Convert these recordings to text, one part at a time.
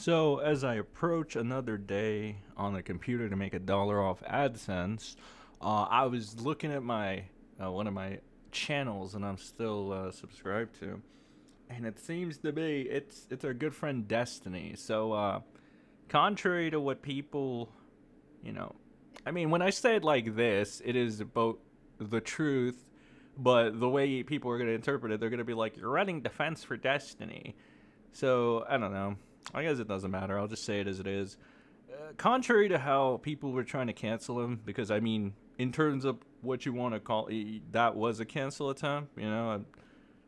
So, as I approach another day on the computer to make $1 off AdSense, I was looking at my one of my channels, and I'm still subscribed to, and it seems to be it's our good friend Destiny. So, contrary to what people, you know, I mean, when I say it like this, it is about the truth, but the way people are going to interpret it, they're going to be like, "You're running defense for Destiny." So I don't know. I guess it doesn't matter. I'll just say it as it is. Contrary to how people were trying to cancel him, because I mean, in terms of what you want to call, that was a cancel attempt. I'm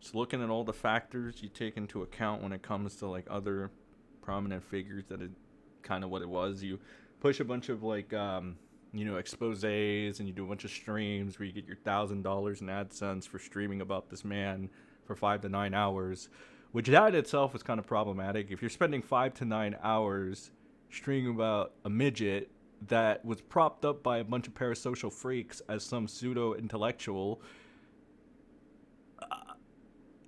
just looking at all the factors you take into account when it comes to like other prominent figures. That it kind of what it was. You push a bunch of like exposés, and you do a bunch of streams where you get your $1,000 in AdSense for streaming about this man for 5 to 9 hours, which that itself is kind of problematic. If you're spending 5 to 9 hours streaming about a midget that was propped up by a bunch of parasocial freaks as some pseudo intellectual,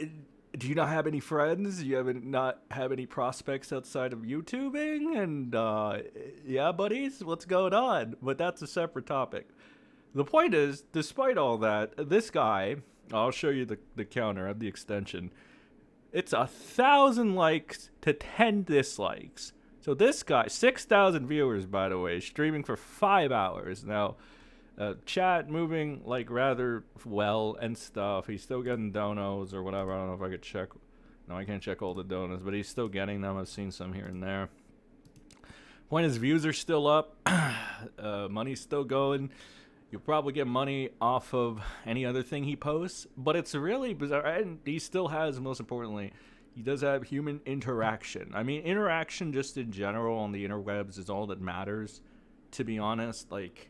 do you not have any friends? You haven't not have any prospects outside of YouTubing? And yeah, buddies, what's going on? But that's a separate topic. The point is, despite all that, this guy, I'll show you the counter of the extension. It's 1,000 likes to 10 dislikes. So this guy, 6,000 viewers, by the way, streaming for 5 hours. Now, chat moving like rather well and stuff. He's still getting donos or whatever. I don't know if I could check. No, I can't check all the donos, but he's still getting them. I've seen some here and there. Point is, views are still up. Money's still going. You'll probably get money off of any other thing he posts, but it's really bizarre. And he still has, most importantly, he does have human interaction. I mean, interaction just in general on the interwebs is all that matters, to be honest. Like,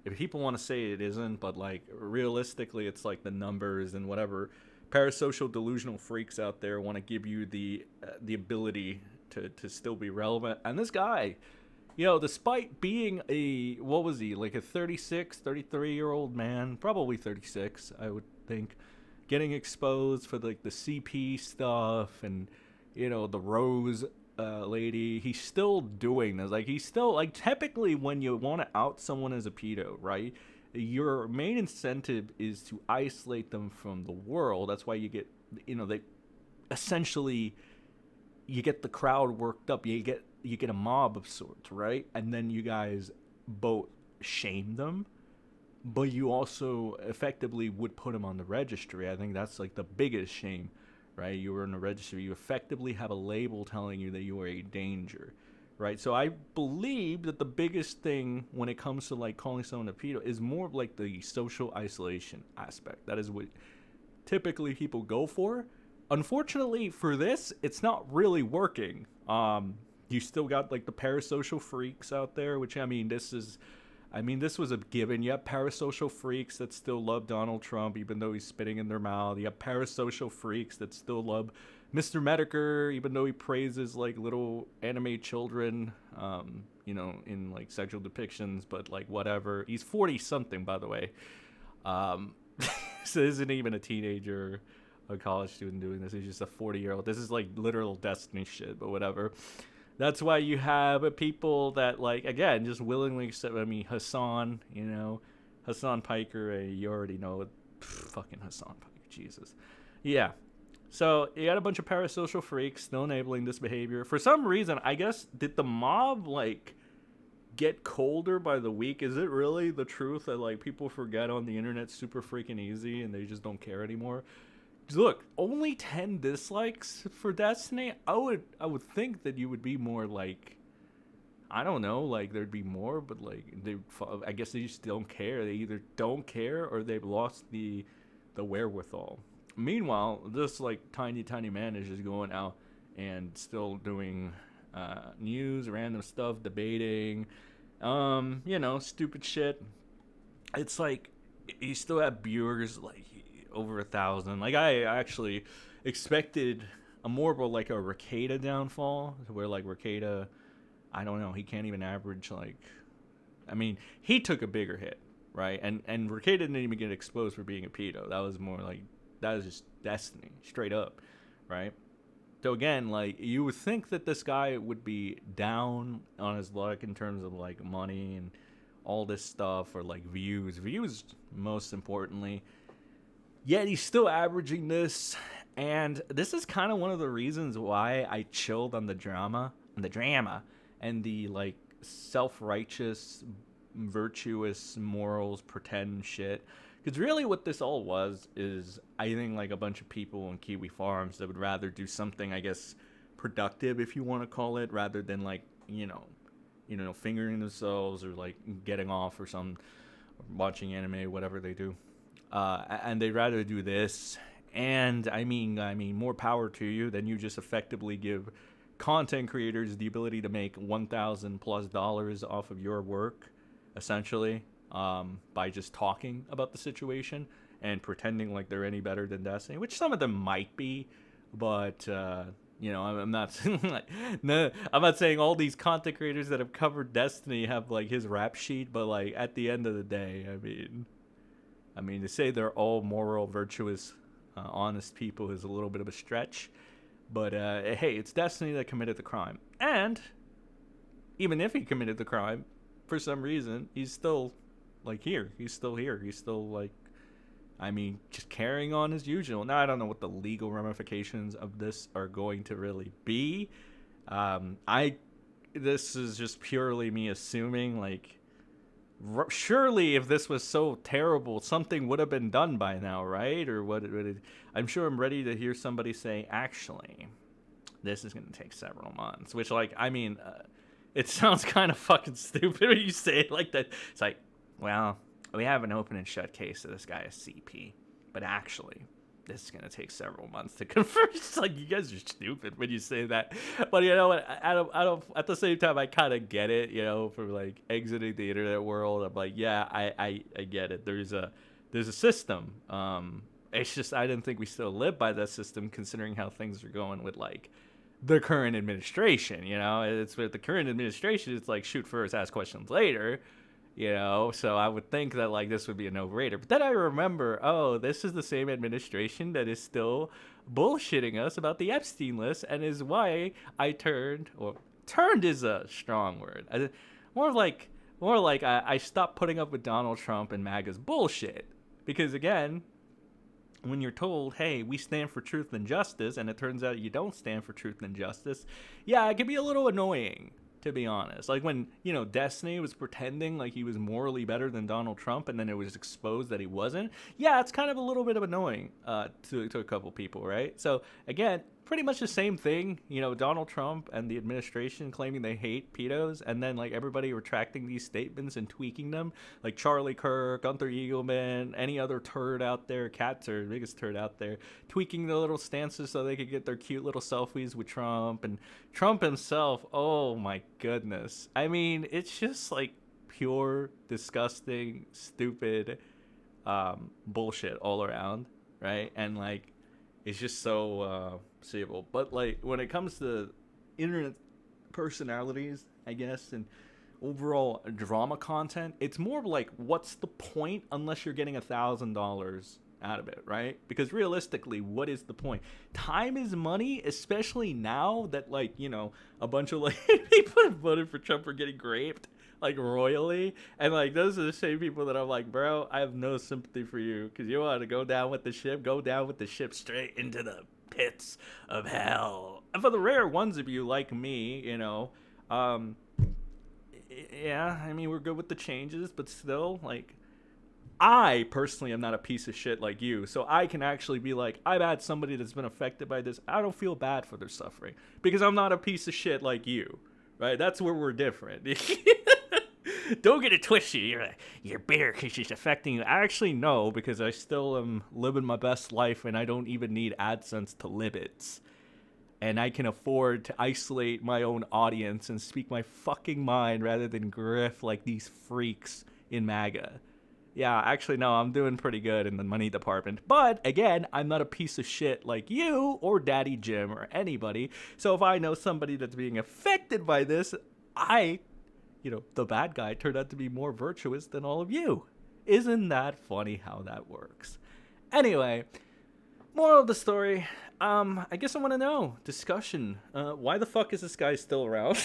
if people want to say it isn't, but like realistically, it's like the numbers and whatever parasocial delusional freaks out there want to give you the ability to still be relevant. And this guy, despite being what was he, like a 36, 33-year-old man, probably 36, I would think, getting exposed for like the CP stuff and, the Rose lady, he's still doing this. Like, he's still, like, typically when you want to out someone as a pedo, right, your main incentive is to isolate them from the world. That's why you get, they essentially, you get the crowd worked up. You get a mob of sorts, right? And then you guys both shame them, but you also effectively would put them on the registry. I think that's like the biggest shame, right? You were in the registry. You effectively have a label telling you that you are a danger, right? So I believe that the biggest thing when it comes to like calling someone a pedo is more of like the social isolation aspect. That is what typically people go for. Unfortunately for this, it's not really working. You still got like the parasocial freaks out there, which this was a given. You have parasocial freaks that still love Donald Trump, even though he's spitting in their mouth. You have parasocial freaks that still love Mr. Medicare, even though he praises like little anime children, in like sexual depictions, but like whatever. He's 40 something, by the way. So isn't even a teenager, a college student doing this. He's just a 40-year-old. This is like literal Destiny shit, but whatever. That's why you have people that, like, again, just willingly accept. Hassan, Hassan Piker, you already know it. Fucking Hassan Piker, Jesus. Yeah. So you got a bunch of parasocial freaks still enabling this behavior. For some reason, I guess, did the mob, like, get colder by the week? Is it really the truth that, like, people forget on the internet super freaking easy and they just don't care anymore? Look, only 10 dislikes for Destiny. I would think that you would be more like, I don't know, like there'd be more, but like I guess they just don't care. They either don't care or they've lost the wherewithal. Meanwhile, this like tiny man is just going out and still doing news, random stuff, debating, stupid shit. It's like you still have viewers like over 1,000. Like, I actually expected a more of like a Rekieta downfall, where like Rekieta, I don't know, he can't even average like, he took a bigger hit, right? And Rekieta didn't even get exposed for being a pedo. That was more like, that was just Destiny, straight up, right? So again, like you would think that this guy would be down on his luck in terms of like money and all this stuff, or like views most importantly. Yet he's still averaging this, and this is kind of one of the reasons why I chilled on the drama, and the like self-righteous, virtuous morals pretend shit. Because really, what this all was is, I think, like a bunch of people in Kiwi farms that would rather do something, I guess, productive, if you want to call it, rather than like fingering themselves or like getting off or some watching anime, whatever they do. And they'd rather do this. And I mean, more power to you. Then you just effectively give content creators the ability to make $1,000+ off of your work, essentially, by just talking about the situation and pretending like they're any better than Destiny, which some of them might be, but I'm not no, I'm not saying all these content creators that have covered Destiny have like his rap sheet, but like at the end of the day, I mean, to say they're all moral, virtuous, honest people is a little bit of a stretch. But hey, it's Destiny that committed the crime. And even if he committed the crime, for some reason, he's still like here. He's still here. He's still like, just carrying on as usual. Now, I don't know what the legal ramifications of this are going to really be. This is just purely me assuming, like, surely if this was so terrible, something would have been done by now, right? Or what? I'm sure I'm ready to hear somebody say, actually, this is going to take several months. Which, like, it sounds kind of fucking stupid when you say it like that. It's like, well, we have an open and shut case of this guy is CP, but actually, this is gonna take several months to confirm. It's like, you guys are stupid when you say that. But you know what? I don't. At the same time, I kind of get it. For like exiting the internet world, I'm like, yeah, I get it. There's a system. It's just I didn't think we still live by that system, considering how things are going with like the current administration. It's with the current administration. It's like shoot first, ask questions later. So I would think that like this would be a no-brainer. But then I remember, oh, this is the same administration that is still bullshitting us about the Epstein list, and is why I turned is a strong word. More like I stopped putting up with Donald Trump and MAGA's bullshit. Because again, when you're told, hey, we stand for truth and justice, and it turns out you don't stand for truth and justice, yeah, it can be a little annoying, to be honest. Like when, Destiny was pretending like he was morally better than Donald Trump, and then it was exposed that he wasn't. Yeah, it's kind of a little bit of annoying to a couple people, right? So again, pretty much the same thing. Donald Trump and the administration claiming they hate pedos, and then like everybody retracting these statements and tweaking them, like Charlie Kirk, Gunther Eagleman, any other turd out there, Cat Turd, biggest turd out there, tweaking their little stances so they could get their cute little selfies with Trump. And Trump himself, oh my goodness. It's just like pure, disgusting, stupid bullshit all around, right? And like, it's just so seeable. But like when it comes to internet personalities, I guess, and overall drama content, it's more like, what's the point unless you're getting $1,000 out of it, right? Because realistically, what is the point? Time is money, especially now that like, a bunch of like people have voted for Trump are getting raped like royally, and like those are the same people that I'm like, bro, I have no sympathy for you, because you want to go down with the ship straight into the pits of hell. And for the rare ones of you like me, yeah, we're good with the changes, but still, like, I personally am not a piece of shit like you, so I can actually be like, I've had somebody that's been affected by this. I don't feel bad for their suffering because I'm not a piece of shit like you, right? That's where we're different. Don't get it twisted. You're bitter because she's affecting you. I actually know, because I still am living my best life, and I don't even need AdSense to live it. And I can afford to isolate my own audience and speak my fucking mind rather than griff like these freaks in MAGA. Yeah, actually, no, I'm doing pretty good in the money department. But, again, I'm not a piece of shit like you or Daddy Jim or anybody. So if I know somebody that's being affected by this, the bad guy turned out to be more virtuous than all of you. Isn't that funny how that works? Anyway, Moral of the story, I guess I want to know, discussion, why the fuck is this guy still around?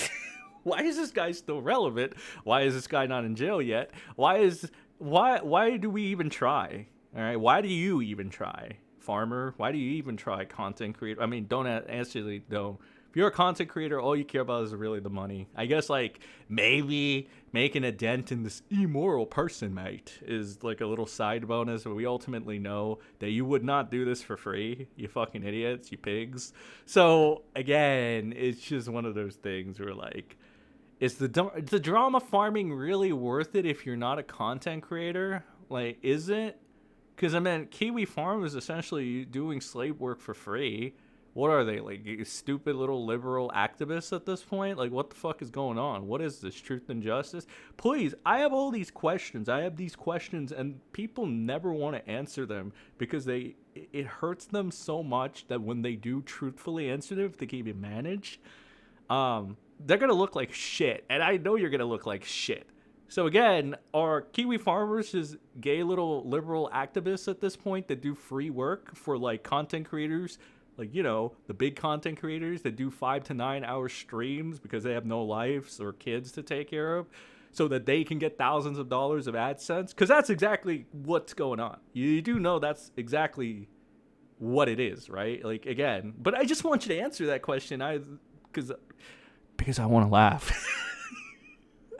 Why is this guy still relevant? Why is this guy not in jail yet? Why do we even try? All right, why do you even try, farmer? Why do you even try, content creator? I mean, don't answer though. If you're a content creator, all you care about is really the money. I guess like maybe making a dent in this immoral person, mate, is like a little side bonus. But we ultimately know that you would not do this for free. You fucking idiots, you pigs. So again, it's just one of those things where like, is the drama farming really worth it if you're not a content creator? Like, is it? Because I mean, Kiwi Farm is essentially doing slave work for free. What are they, like stupid little liberal activists at this point? Like, what the fuck is going on? What is this, truth and justice? Please, I have all these questions. I have these questions, and people never want to answer them because it hurts them so much that when they do truthfully answer them, if they can even manage, they're gonna look like shit, and I know you're gonna look like shit. So again, are Kiwi farmers just gay little liberal activists at this point that do free work for like content creators, like, you know, the big content creators that do 5 to 9 hour streams because they have no lives or kids to take care of, so that they can get thousands of dollars of AdSense? Because that's exactly what's going on. You do know that's exactly what it is, right? Like, again, but I just want you to answer that question. Because I want to laugh.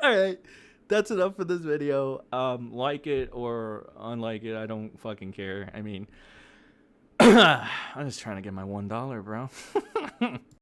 All right, that's enough for this video. Like it or unlike it, I don't fucking care. I mean, I'm just trying to get my $1, bro.